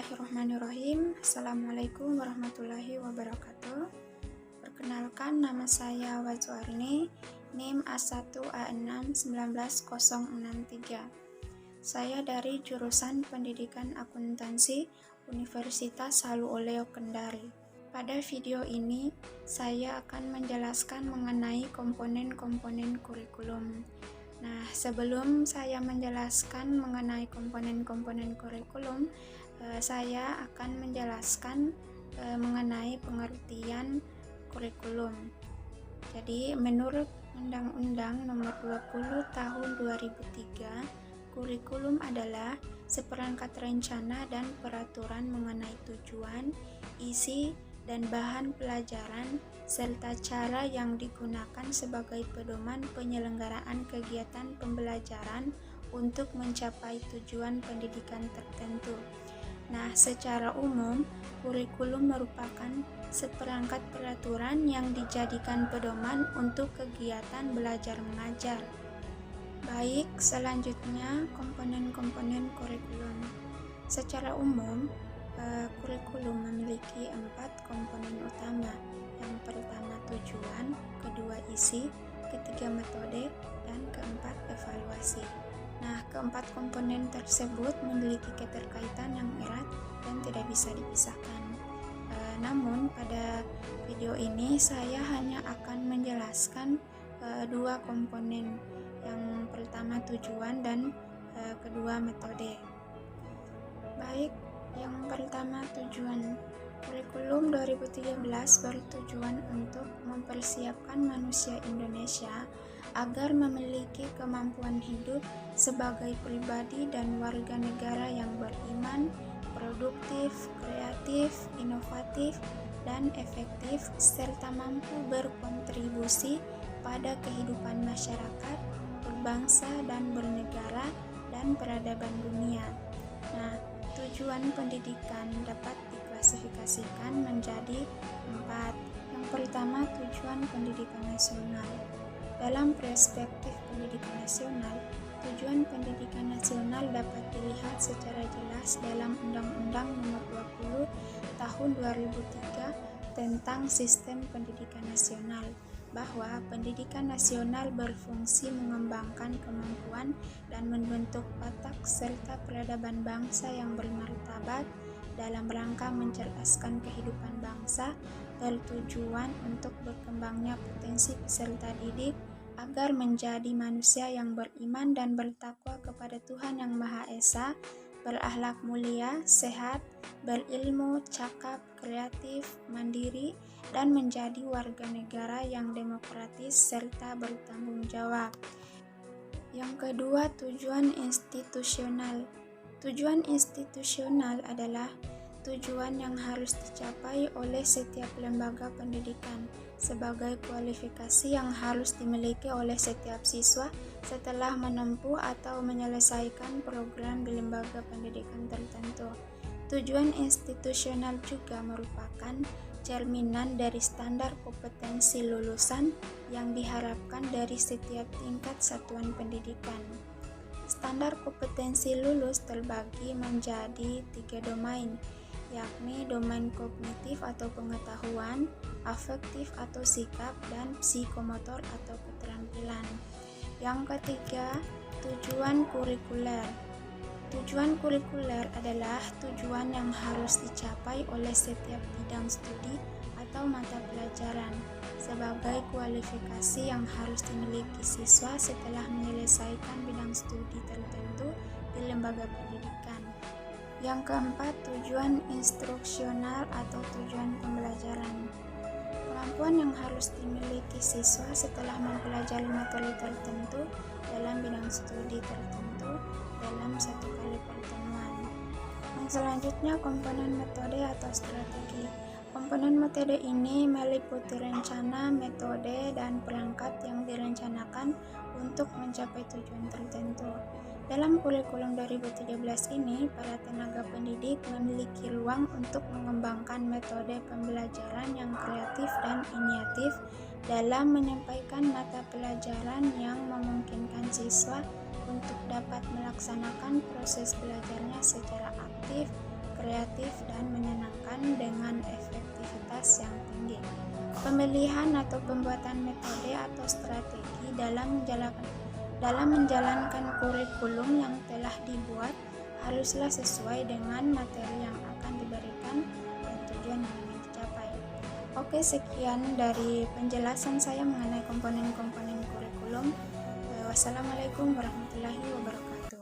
Bismillahirrahmanirrahim. Assalamualaikum warahmatullahi wabarakatuh. Perkenalkan, nama saya Wazuarni, NIM A1A6-19063. Saya dari jurusan Pendidikan Akuntansi Universitas Halu Oleo Kendari. Pada video ini, saya akan menjelaskan mengenai komponen-komponen kurikulum. Nah, sebelum saya menjelaskan mengenai komponen-komponen kurikulum, saya akan menjelaskan mengenai pengertian kurikulum. Jadi, menurut Undang-Undang Nomor 20 Tahun 2003, kurikulum adalah seperangkat rencana dan peraturan mengenai tujuan, isi, dan bahan pelajaran serta cara yang digunakan sebagai pedoman penyelenggaraan kegiatan pembelajaran untuk mencapai tujuan pendidikan tertentu. Nah, secara umum, kurikulum merupakan seperangkat peraturan yang dijadikan pedoman untuk kegiatan belajar mengajar. Baik, selanjutnya komponen-komponen kurikulum. Secara umum, kurikulum memiliki 4 komponen utama. Yang pertama tujuan, kedua isi, ketiga metode, dan keempat evaluasi. Nah, keempat komponen tersebut memiliki keterkaitan yang erat dan tidak bisa dipisahkan. Namun, pada video ini saya hanya akan menjelaskan dua komponen. Yang pertama tujuan dan kedua metode. Baik, yang pertama tujuan. Kurikulum 2013 bertujuan untuk mempersiapkan manusia Indonesia agar memiliki kemampuan hidup sebagai pribadi dan warga negara yang beriman, produktif, kreatif, inovatif, dan efektif, serta mampu berkontribusi pada kehidupan masyarakat, berbangsa dan bernegara, dan peradaban dunia. Nah, tujuan pendidikan dapat diklasifikasikan menjadi 4. Yang pertama, tujuan pendidikan nasional. Dalam perspektif pendidikan nasional, tujuan pendidikan nasional dapat dilihat secara jelas dalam Undang-Undang Nomor 20 Tahun 2003 tentang Sistem Pendidikan Nasional, bahwa pendidikan nasional berfungsi mengembangkan kemampuan dan membentuk watak serta peradaban bangsa yang bermartabat dalam rangka mencerdaskan kehidupan bangsa, bertujuan untuk berkembangnya potensi peserta didik agar menjadi manusia yang beriman dan bertakwa kepada Tuhan Yang Maha Esa, berakhlak mulia, sehat, berilmu, cakap, kreatif, mandiri, dan menjadi warga negara yang demokratis serta bertanggung jawab. Yang kedua, tujuan institusional. Tujuan institusional adalah tujuan yang harus dicapai oleh setiap lembaga pendidikan sebagai kualifikasi yang harus dimiliki oleh setiap siswa setelah menempuh atau menyelesaikan program di lembaga pendidikan tertentu. Tujuan institusional juga merupakan cerminan dari standar kompetensi lulusan yang diharapkan dari setiap tingkat satuan pendidikan. Standar kompetensi lulus terbagi menjadi 3 domain, yakni domain kognitif atau pengetahuan, afektif atau sikap, dan psikomotor atau keterampilan. Yang ketiga, tujuan kurikuler. Tujuan kurikuler adalah tujuan yang harus dicapai oleh setiap bidang studi atau mata pelajaran sebagai kualifikasi yang harus dimiliki siswa setelah menyelesaikan bidang studi tertentu di lembaga pendidikan. Yang keempat, tujuan instruksional atau tujuan pembelajaran. Kemampuan yang harus dimiliki siswa setelah mempelajari materi tertentu dalam bidang studi tertentu dalam satu kali pertemuan. Yang selanjutnya, komponen metode atau strategi. Komponen metode ini meliputi rencana, metode, dan perangkat yang direncanakan untuk mencapai tujuan tertentu. Dalam kurikulum 2013 ini, para tenaga pendidik memiliki ruang untuk mengembangkan metode pembelajaran yang kreatif dan inovatif dalam menyampaikan mata pelajaran yang memungkinkan siswa untuk dapat melaksanakan proses belajarnya secara aktif, kreatif, dan menyenangkan dengan efektivitas yang tinggi. Pemilihan atau pembuatan metode atau strategi dalam menjalankan kurikulum yang telah dibuat haruslah sesuai dengan materi yang akan diberikan dan tujuan yang ingin dicapai. Oke, sekian dari penjelasan saya mengenai komponen-komponen kurikulum. Wassalamualaikum warahmatullahi wabarakatuh.